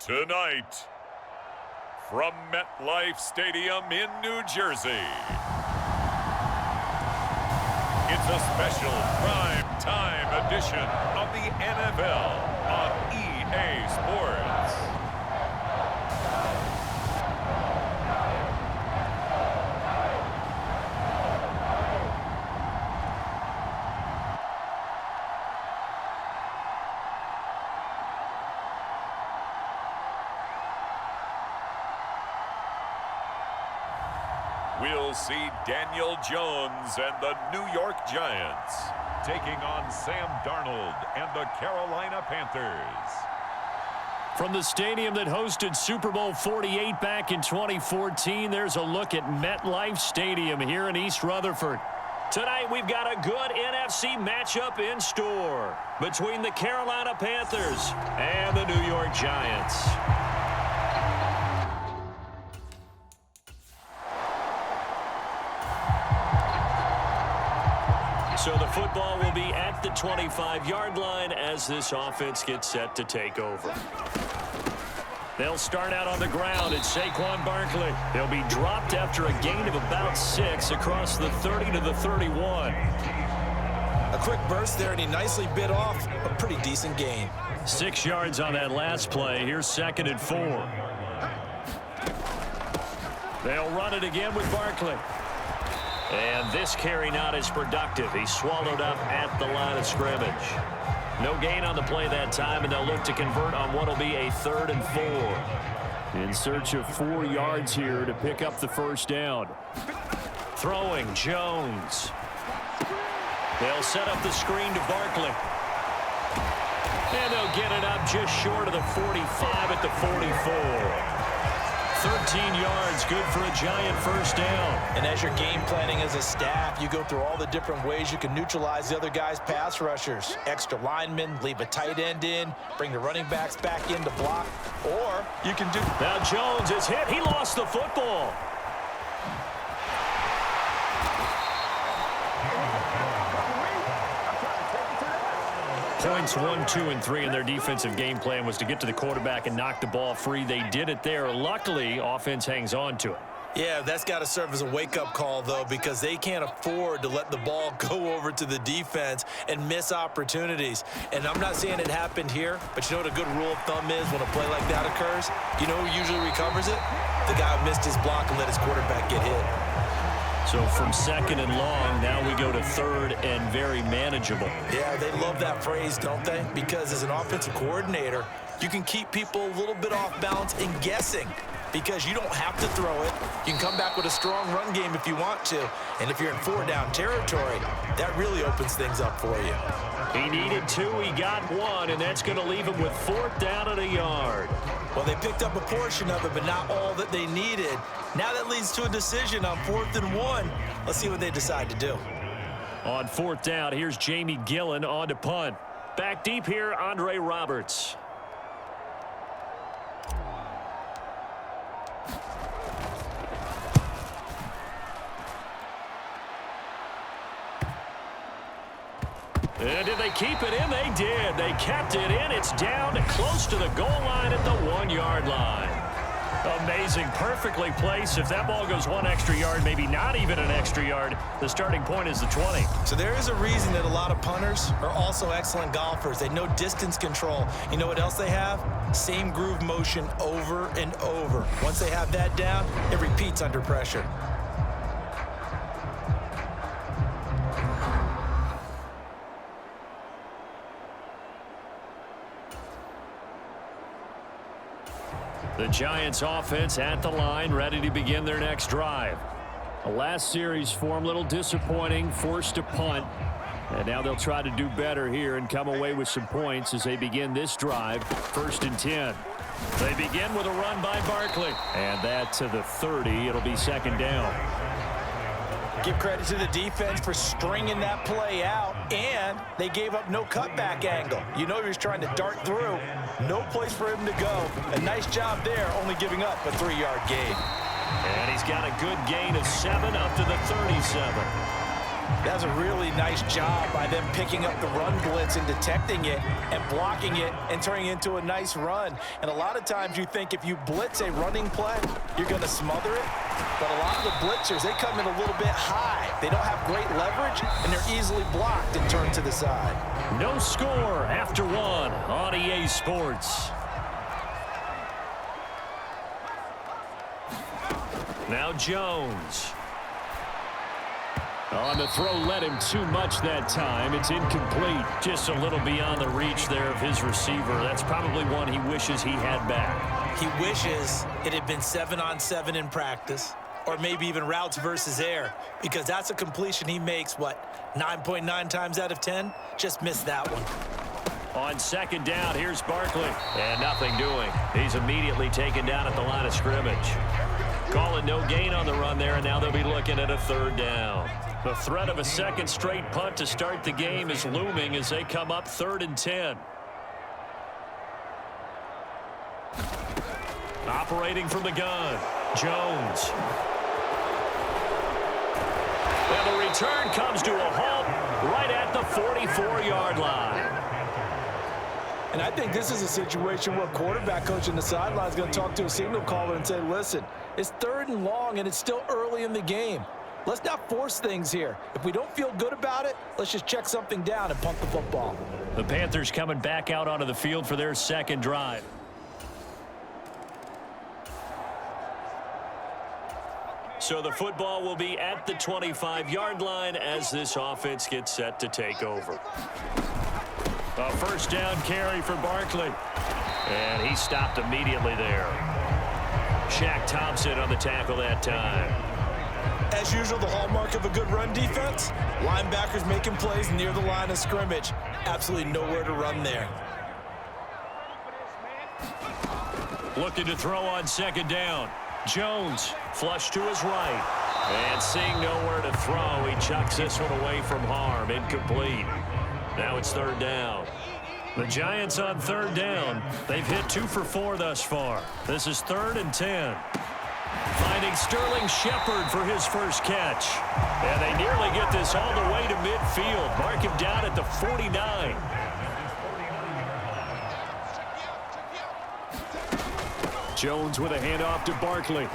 Tonight, from MetLife Stadium in New Jersey, it's a special prime time edition of the NFL on EA Sports. We'll see Daniel Jones and the New York Giants taking on Sam Darnold and the Carolina Panthers. From the stadium that hosted Super Bowl 48 back in 2014, there's a look at MetLife Stadium here in East Rutherford. Tonight, we've got a good NFC matchup in store between the Carolina Panthers and the New York Giants. So the football will be at the 25-yard line as this offense gets set to take over. They'll start out on the ground. It's Saquon Barkley. He'll be dropped after a gain of about 6 across the 30 to the 31. A quick burst there, and he nicely bit off a pretty decent gain. 6 yards on that last play. Here's 2nd and 4. They'll run it again with Barkley. And this carry not as productive. He's swallowed up at the line of scrimmage. No gain on the play that time, and they'll look to convert on what will be a 3rd and 4. In search of 4 yards here to pick up the first down. Throwing, Jones. They'll set up the screen to Barkley. And they'll get it up just short of the 45 at the 44. 13 yards, good for a Giant first down. And as you're game planning as a staff, you go through all the different ways you can neutralize the other guy's pass rushers. Extra linemen, leave a tight end in, bring the running backs back in to block, or you can do... Now Jones is hit. He lost the football. Points 1, 2, and 3 in their defensive game plan was to get to the quarterback and knock the ball free. They did it there. Luckily, offense hangs on to it. Yeah, that's got to serve as a wake-up call, though, because they can't afford to let the ball go over to the defense and miss opportunities. And I'm not saying it happened here, but you know what a good rule of thumb is when a play like that occurs? You know who usually recovers it? The guy who missed his block and let his quarterback get hit. So from 2nd and long, now we go to 3rd and very manageable. Yeah, they love that phrase, don't they? Because as an offensive coordinator, you can keep people a little bit off balance and guessing because you don't have to throw it. You can come back with a strong run game if you want to. And if you're in 4-down territory, that really opens things up for you. He needed 2, he got 1, and that's going to leave him with 4th down and a yard. Well, they picked up a portion of it, but not all that they needed. Now that leads to a decision on 4th and 1. Let's see what they decide to do. On 4th down, here's Jamie Gillen on to punt. Back deep here, Andre Roberts. And did they keep it in? They did. They kept it in. It's down close to the goal line at the 1-yard line. Amazing. Perfectly placed. If that ball goes 1 extra yard, maybe not even an extra yard, the starting point is the 20. So there is a reason that a lot of punters are also excellent golfers. They know distance control. You know what else they have? Same groove motion over and over. Once they have that down, it repeats under pressure. The Giants offense at the line, ready to begin their next drive. The last series form, a little disappointing, forced to punt. And now they'll try to do better here and come away with some points as they begin this drive, 1st and 10. They begin with a run by Barkley. And that to the 30. It'll be second down. Give credit to the defense for stringing that play out, and they gave up no cutback angle. You know he was trying to dart through. No place for him to go. A nice job there, only giving up a 3-yard gain. And he's got a good gain of 7 up to the 37. That's a really nice job by them picking up the run blitz and detecting it and blocking it and turning it into a nice run. And a lot of times you think if you blitz a running play, you're going to smother it. But a lot of the blitzers, they come in a little bit high. They don't have great leverage, and they're easily blocked and turned to the side. No score after 1 on EA Sports. Now Jones. On the throw, led him too much that time. It's incomplete. Just a little beyond the reach there of his receiver. That's probably one he wishes he had back. He wishes it had been 7-on-7 in practice, or maybe even routes versus air, because that's a completion he makes, 9.9 times out of 10? Just missed that one. On second down, here's Barkley. And nothing doing. He's immediately taken down at the line of scrimmage. Call it no gain on the run there, and now they'll be looking at a 3rd down. The threat of a second straight punt to start the game is looming as they come up 3rd and 10. Operating from the gun, Jones. And the return comes to a halt right at the 44-yard line. And I think this is a situation where quarterback coach in the sideline is going to talk to a signal caller and say, listen, it's 3rd and long and it's still early in the game. Let's not force things here. If we don't feel good about it, let's just check something down and punt the football. The Panthers coming back out onto the field for their second drive. So the football will be at the 25-yard line as this offense gets set to take over. A 1st down carry for Barkley. And he stopped immediately there. Shaq Thompson on the tackle that time. As usual, the hallmark of a good run defense, linebackers making plays near the line of scrimmage. Absolutely nowhere to run there. Looking to throw on second down. Jones flush to his right. And seeing nowhere to throw, he chucks this one away from harm. Incomplete. Now it's 3rd down. The Giants on 3rd down. They've hit 2 for 4 thus far. This is 3rd and 10. Finding Sterling Shepard for his first catch. And they nearly get this all the way to midfield. Mark him down at the 49. Jones with a handoff to Barkley.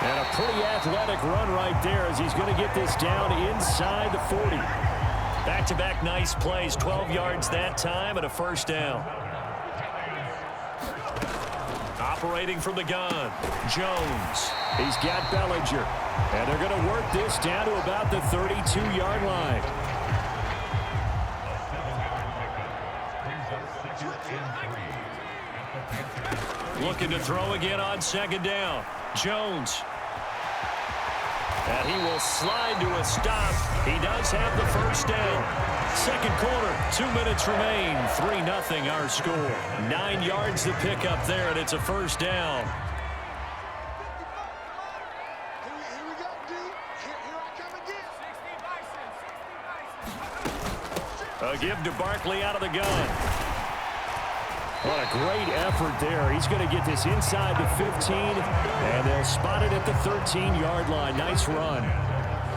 And a pretty athletic run right there as he's going to get this down inside the 40. Back-to-back nice plays, 12 yards that time and a 1st down. Operating from the gun, Jones. He's got Bellinger. And they're going to work this down to about the 32-yard line. Looking to throw again on second down. Jones. And he will slide to a stop. He does have the 1st down. Second quarter, 2 minutes remain. 3-0 our score. 9 yards to pick up there, and it's a 1st down. Here we go, dude. Here I come again. A give to Barkley out of the gun. What a great effort there. He's going to get this inside the 15, and they'll spot it at the 13-yard line. Nice run.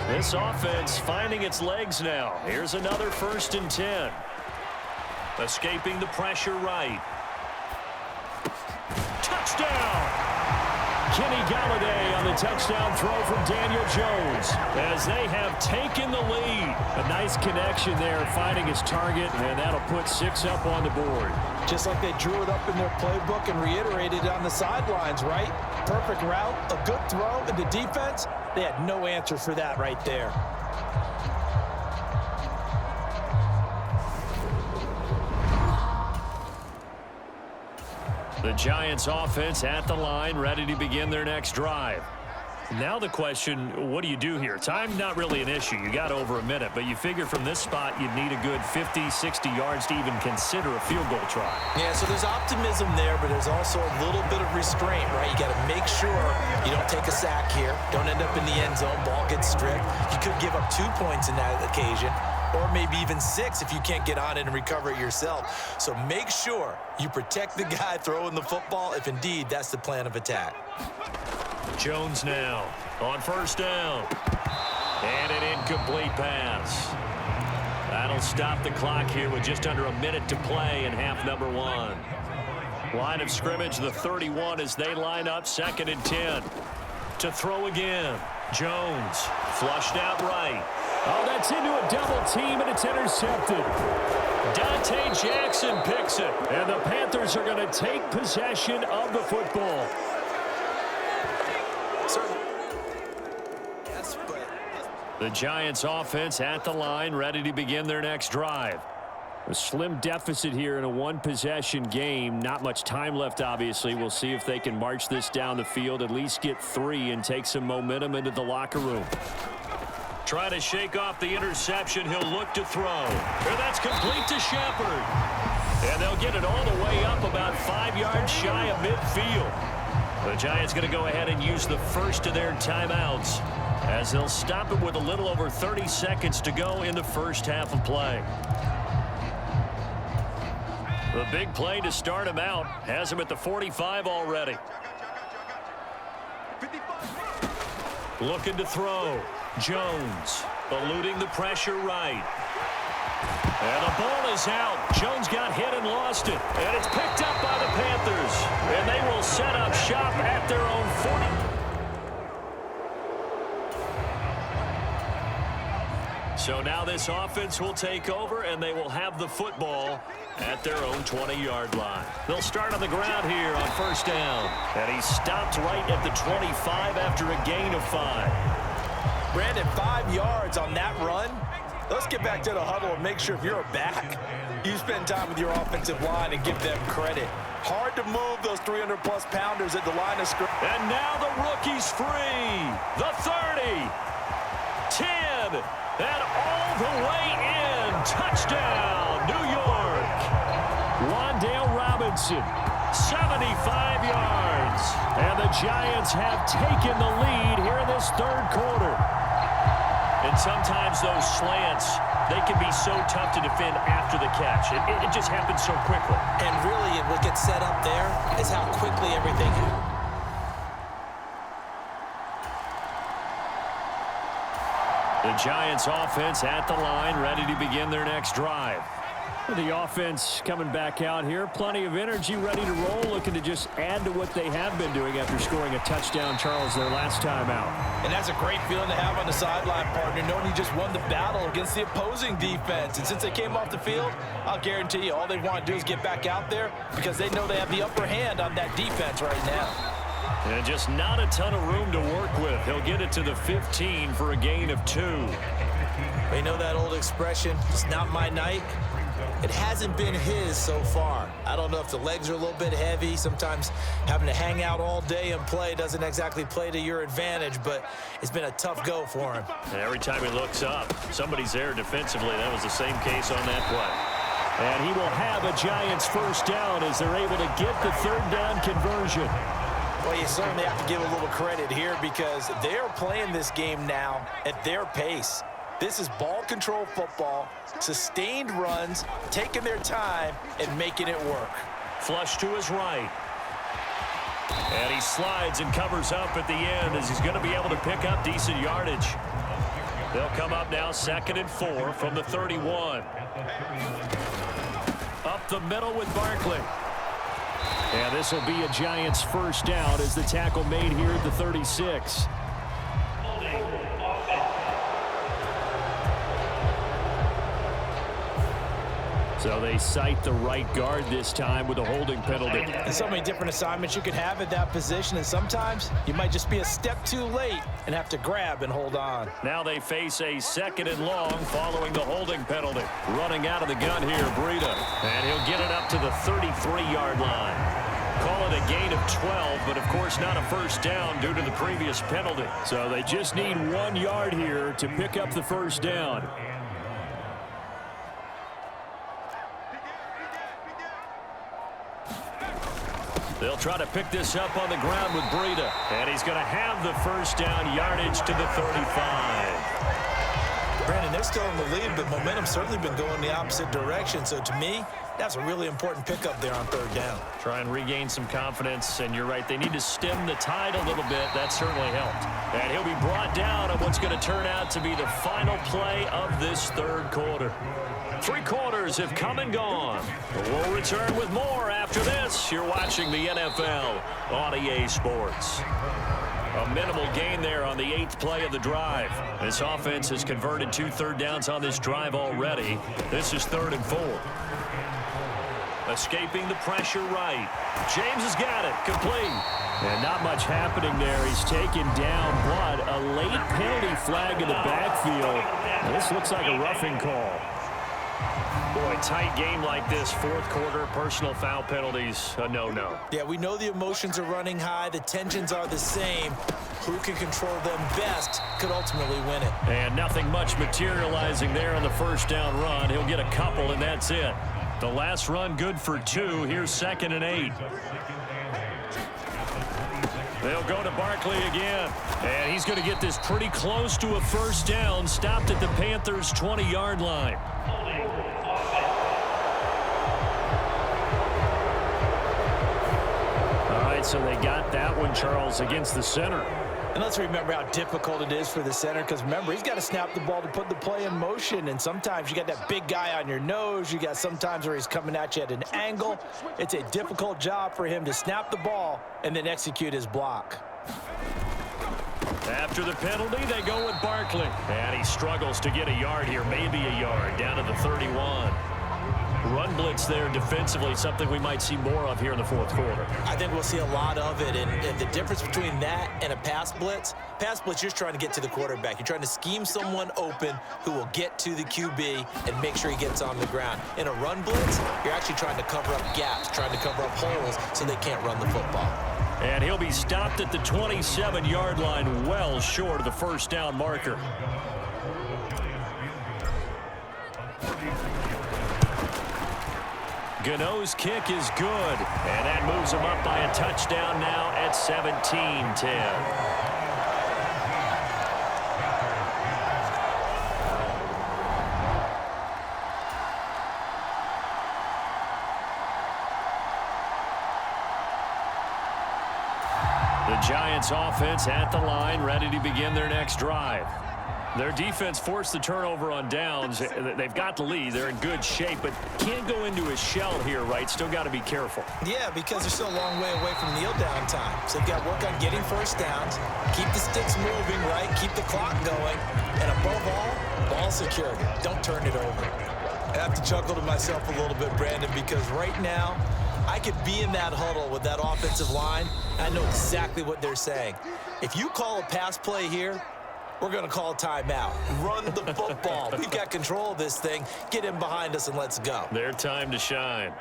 This offense finding its legs now. Here's another 1st and 10. Escaping the pressure right. Touchdown! Kenny Galladay on the touchdown throw from Daniel Jones as they have taken the lead. A nice connection there, finding his target, and that'll put 6 up on the board. Just like they drew it up in their playbook and reiterated it on the sidelines, right? Perfect route, a good throw, and the defense, they had no answer for that right there. The Giants offense at the line, ready to begin their next drive. Now the question, what do you do here? Time, not really an issue. You got over a minute, but you figure from this spot you'd need a good 50, 60 yards to even consider a field goal try. Yeah, so there's optimism there, but there's also a little bit of restraint, right? You got to make sure you don't take a sack here. Don't end up in the end zone. Ball gets stripped. You could give up 2 points in that occasion, or maybe even 6 if you can't get on it and recover it yourself. So make sure you protect the guy throwing the football if indeed that's the plan of attack. Jones now on first down. And an incomplete pass. That'll stop the clock here with just under a minute to play in half number 1. Line of scrimmage, the 31 as they line up 2nd and 10. To throw again. Jones flushed out right. Oh, that's into a double team, and it's intercepted. Dante Jackson picks it, and the Panthers are going to take possession of the football. The Giants offense at the line, ready to begin their next drive. A slim deficit here in a one-possession game. Not much time left, obviously. We'll see if they can march this down the field, at least get 3 and take some momentum into the locker room. Try to shake off the interception. He'll look to throw. And that's complete to Shepard. And they'll get it all the way up about 5 yards shy of midfield. The Giants going to go ahead and use the first of their timeouts, as they'll stop it with a little over 30 seconds to go in the first half of play. The big play to start him out has him at the 45 already. Looking to throw. Jones eluding the pressure right. And the ball is out. Jones got hit and lost it. And it's picked up by the Panthers. And they will set up shop at their own 40. So now this offense will take over, and they will have the football at their own 20-yard line. They'll start on the ground here on first down. And he stopped right at the 25 after a gain of 5. Brandon, 5 yards on that run. Let's get back to the huddle and make sure if you're a back, you spend time with your offensive line and give them credit. Hard to move those 300-plus pounders at the line of scrimmage. And now the rookie's free. The 30. 10. And all the way in. Touchdown, New York. Wan'Dale Robinson, 75 yards. And the Giants have taken the lead here in this third quarter. And sometimes those slants, they can be so tough to defend after the catch. It just happens so quickly. And really, what gets set up there is how quickly everything happens. The Giants offense at the line, ready to begin their next drive. The offense coming back out here. Plenty of energy, ready to roll, looking to just add to what they have been doing after scoring a touchdown, Charles, their last time out. And that's a great feeling to have on the sideline, partner, knowing you just won the battle against the opposing defense. And since they came off the field, I'll guarantee you all they want to do is get back out there because they know they have the upper hand on that defense right now. And just not a ton of room to work with. He'll get it to the 15 for a gain of 2. They know that old expression, it's not my night. It hasn't been his so far. I don't know if the legs are a little bit heavy. Sometimes having to hang out all day and play doesn't exactly play to your advantage, but it's been a tough go for him. And every time he looks up, somebody's there defensively. That was the same case on that play. And he will have a Giants first down as they're able to get the third down conversion. Well, you certainly have to give a little credit here because they are playing this game now at their pace. This is ball control football, sustained runs, taking their time, and making it work. Flush to his right. And he slides and covers up at the end as he's going to be able to pick up decent yardage. They'll come up now 2nd and 4 from the 31. Up the middle with Barkley. And this will be a Giants first down as the tackle made here at the 36. So they cite the right guard this time with a holding penalty. There's so many different assignments you could have at that position, and sometimes you might just be a step too late and have to grab and hold on. Now they face a 2nd and long following the holding penalty. Running out of the gun here, Breida. And he'll get it up to the 33-yard line. Call it a gain of 12, but of course not a first down due to the previous penalty. So they just need 1 yard here to pick up the first down. They'll try to pick this up on the ground with Breida. And he's going to have the first down, yardage to the 35. Brandon, they're still in the lead, but momentum's certainly been going the opposite direction. So to me, that's a really important pickup there on third down. Try and regain some confidence, and you're right, they need to stem the tide a little bit. That certainly helped. And he'll be brought down on what's going to turn out to be the final play of this third quarter. 3 quarters have come and gone. We'll return with more after this. You're watching the NFL on EA Sports. A minimal gain there on the 8th play of the drive. This offense has converted 2 third downs on this drive already. This is 3rd and 4. Escaping the pressure right. James has got it. Complete. And not much happening there. He's taken down, but a late penalty flag in the backfield. This looks like a roughing call. Boy, tight game like this, 4th quarter, personal foul penalties, a no-no. Yeah, we know the emotions are running high. The tensions are the same. Who can control them best could ultimately win it. And nothing much materializing there on the first down run. He'll get a couple, and that's it. The last run good for 2. Here's 2nd and 8. They'll go to Barkley again. And he's going to get this pretty close to a first down. Stopped at the Panthers' 20-yard line. All right, so they got that one, Charles, against the center. And let's remember how difficult it is for the center, because remember, he's got to snap the ball to put the play in motion, and sometimes you got that big guy on your nose. You got sometimes where he's coming at you at an angle. It's a difficult job for him to snap the ball and then execute his block. After the penalty, they go with Barkley. And he struggles to get a yard here, maybe a yard, down to the 31. Run blitz there defensively, something we might see more of here in the 4th quarter. I think we'll see a lot of it, and the difference between that and a pass blitz, you're just trying to get to the quarterback. You're trying to scheme someone open who will get to the QB and make sure he gets on the ground. In a run blitz, you're actually trying to cover up gaps, trying to cover up holes so they can't run the football. And he'll be stopped at the 27-yard line, well short of the first down marker. Gano's kick is good, and that moves him up by a touchdown now at 17-10. The Giants offense at the line, ready to begin their next drive. Their defense forced the turnover on downs. They've got the lead. They're in good shape, but can't go into a shell here, right? Still got to be careful. Yeah, because they're still a long way away from kneel down time. So they've got to work on getting first downs, keep the sticks moving, right? Keep the clock going, and above all, ball security. Don't turn it over. I have to chuckle to myself a little bit, Brandon, because right now, I could be in that huddle with that offensive line. I know exactly what they're saying. If you call a pass play here, we're going to call a timeout. Run the football. We've got control of this thing. Get in behind us and let's go. Their time to shine.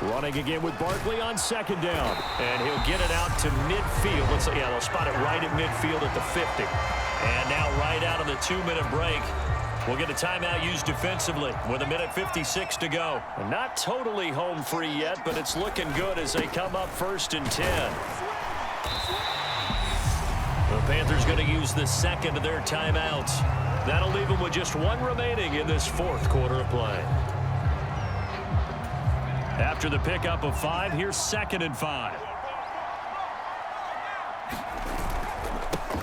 Running again with Barkley on 2nd down. And he'll get it out to midfield. Let's say, yeah, they'll spot it right at midfield at the 50. And now right out of the 2-minute break, we'll get a timeout used defensively with 1:56 to go. And not totally home free yet, but it's looking good as they come up 1st and 10. The Panthers going to use the 2nd of their timeouts. That'll leave them with just 1 remaining in this 4th quarter of play. After the pickup of 5, here's 2nd and 5.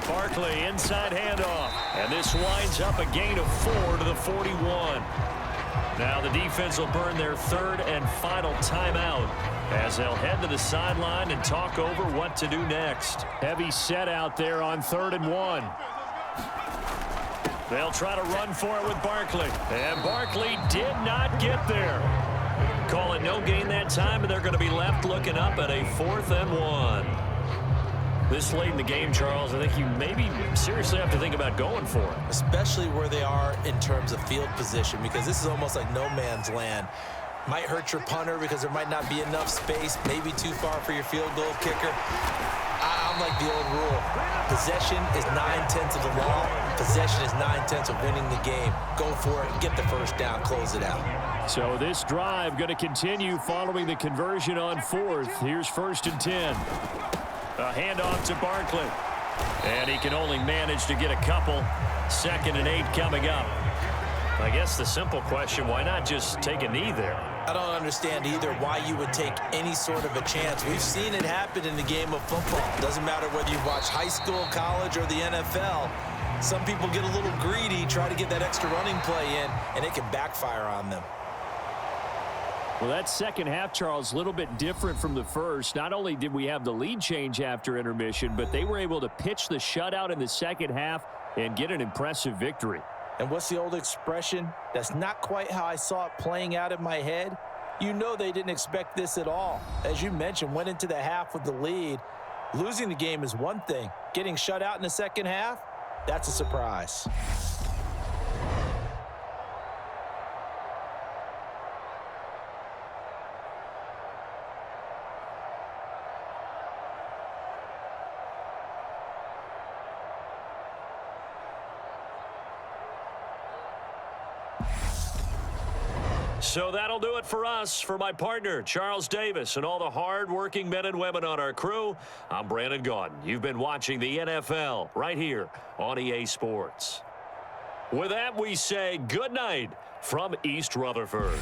Barkley, inside handoff. And this winds up a gain of 4 to the 41. Now the defense will burn their 3rd and final timeout as they'll head to the sideline and talk over what to do next. Heavy set out there on 3rd and 1. They'll try to run for it with Barkley. And Barkley did not get there. Call it no gain that time, and they're going to be left looking up at a 4th and 1. This late in the game, Charles, I think you maybe seriously have to think about going for it. Especially where they are in terms of field position, because this is almost like no man's land. Might hurt your punter because there might not be enough space, maybe too far for your field goal kicker. I'm like the old rule. Possession is 9/10 of the law. Possession is 9/10 of winning the game. Go for it, get the first down, close it out. So this drive going to continue following the conversion on 4th. Here's 1st and 10. A handoff to Barkley. And he can only manage to get a couple. 2nd and 8 coming up. I guess the simple question, why not just take a knee there? I don't understand either why you would take any sort of a chance. We've seen it happen in the game of football. Doesn't matter whether you watch high school, college, or the NFL. Some people get a little greedy, try to get that extra running play in, and it can backfire on them. Well, that second half, Charles, a little bit different from the first. Not only did we have the lead change after intermission, but they were able to pitch the shutout in the second half and get an impressive victory. And what's the old expression? That's not quite how I saw it playing out in my head. You know they didn't expect this at all. As you mentioned, went into the half with the lead. Losing the game is one thing. Getting shut out in the second half, that's a surprise. So that'll do it for us. For my partner, Charles Davis, and all the hard-working men and women on our crew, I'm Brandon Gaudin. You've been watching the NFL right here on EA Sports. With that, we say good night from East Rutherford.